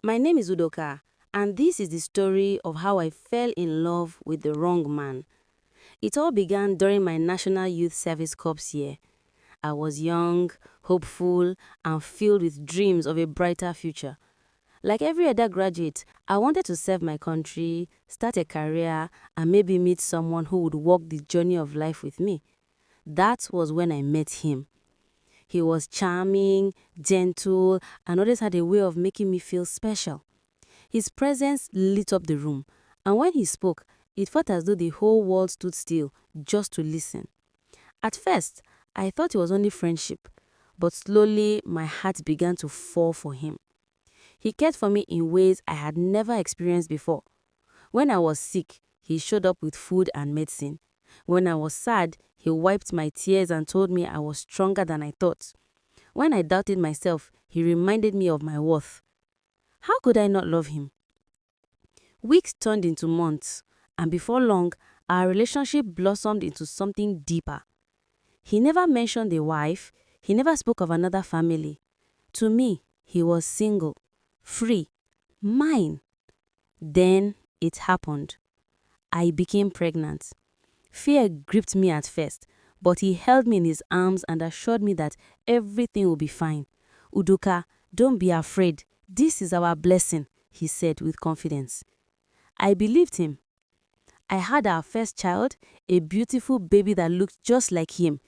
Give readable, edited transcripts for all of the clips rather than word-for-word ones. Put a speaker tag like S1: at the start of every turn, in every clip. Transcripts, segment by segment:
S1: My name is Udoka, and this is the story of how I fell in love with the wrong man. It all began during my National Youth Service Corps year. I was young, hopeful, and filled with dreams of a brighter future. Like every other graduate, I wanted to serve my country, start a career, and maybe meet someone who would walk the journey of life with me. That was when I met him. He was charming, gentle, and always had a way of making me feel special. His presence lit up the room, and when he spoke, it felt as though the whole world stood still just to listen. At first, I thought it was only friendship, but slowly my heart began to fall for him. He cared for me in ways I had never experienced before. When I was sick, he showed up with food and medicine. When I was sad, he wiped my tears and told me I was stronger than I thought. When I doubted myself, he reminded me of my worth. How could I not love him? Weeks turned into months, and before long, our relationship blossomed into something deeper. He never mentioned a wife, he never spoke of another family. To me, he was single, free, mine. Then it happened. I became pregnant. Fear gripped me at first, but he held me in his arms and assured me that everything will be fine. Udoka, don't be afraid. This is our blessing, he said with confidence. I believed him. I had our first child, a beautiful baby that looked just like him.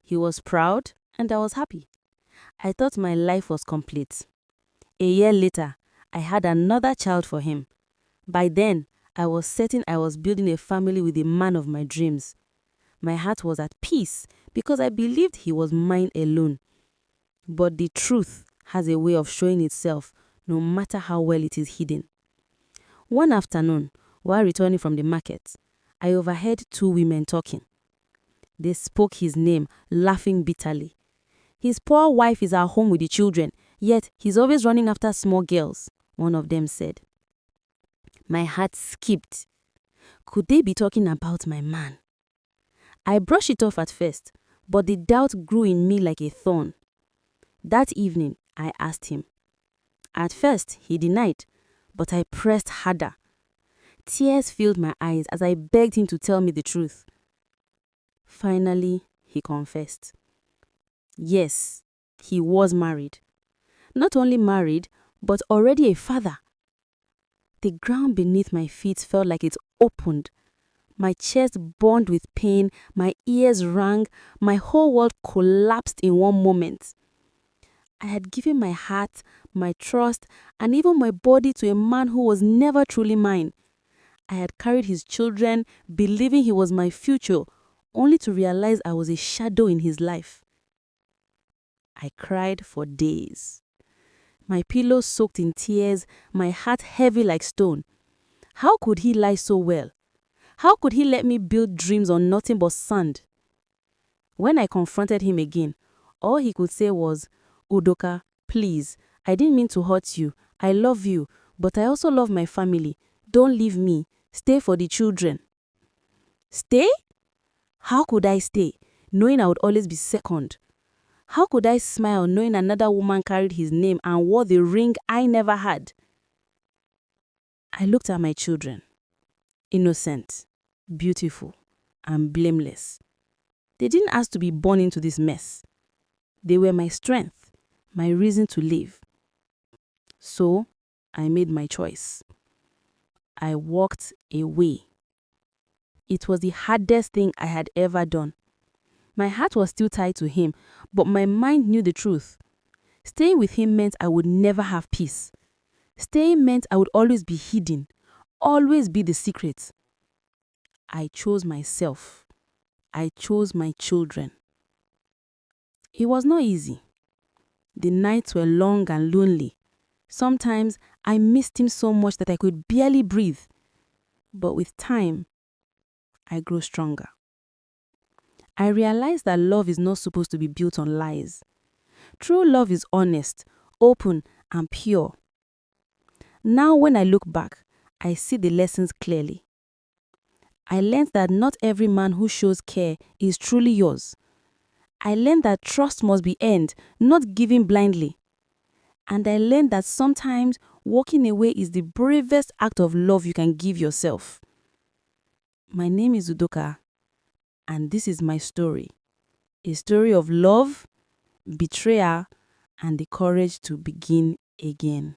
S1: He was proud and I was happy. I thought my life was complete. A year later, I had another child for him. By then, I was certain I was building a family with the man of my dreams. My heart was at peace because I believed he was mine alone. But the truth has a way of showing itself no matter how well it is hidden. One afternoon, while returning from the market, I overheard two women talking. They spoke his name, laughing bitterly. His poor wife is at home with the children, yet he's always running after small girls, one of them said. My heart skipped. Could they be talking about my man? I brushed it off at first, but the doubt grew in me like a thorn. That evening, I asked him. At first, he denied, but I pressed harder. Tears filled my eyes as I begged him to tell me the truth. Finally, he confessed. Yes, he was married. Not only married, but already a father. The ground beneath my feet felt like it opened. My chest burned with pain, my ears rang, my whole world collapsed in one moment. I had given my heart, my trust, and even my body to a man who was never truly mine. I had carried his children, believing he was my future, only to realize I was a shadow in his life. I cried for days. My pillow soaked in tears, my heart heavy like stone. How could he lie so well? How could he let me build dreams on nothing but sand? When I confronted him again, all he could say was, Udoka, please, I didn't mean to hurt you. I love you, but I also love my family. Don't leave me. Stay for the children. Stay? How could I stay, knowing I would always be second? How could I smile knowing another woman carried his name and wore the ring I never had? I looked at my children. Innocent, beautiful, and blameless. They didn't ask to be born into this mess. They were my strength, my reason to live. So, I made my choice. I walked away. It was the hardest thing I had ever done. My heart was still tied to him, but my mind knew the truth. Staying with him meant I would never have peace. Staying meant I would always be hidden, always be the secret. I chose myself. I chose my children. It was not easy. The nights were long and lonely. Sometimes I missed him so much that I could barely breathe. But with time, I grew stronger. I realized that love is not supposed to be built on lies. True love is honest, open, and pure. Now when I look back, I see the lessons clearly. I learned that not every man who shows care is truly yours. I learned that trust must be earned, not given blindly. And I learned that sometimes walking away is the bravest act of love you can give yourself. My name is Udoka, and this is my story. A story of love, betrayal, and the courage to begin again.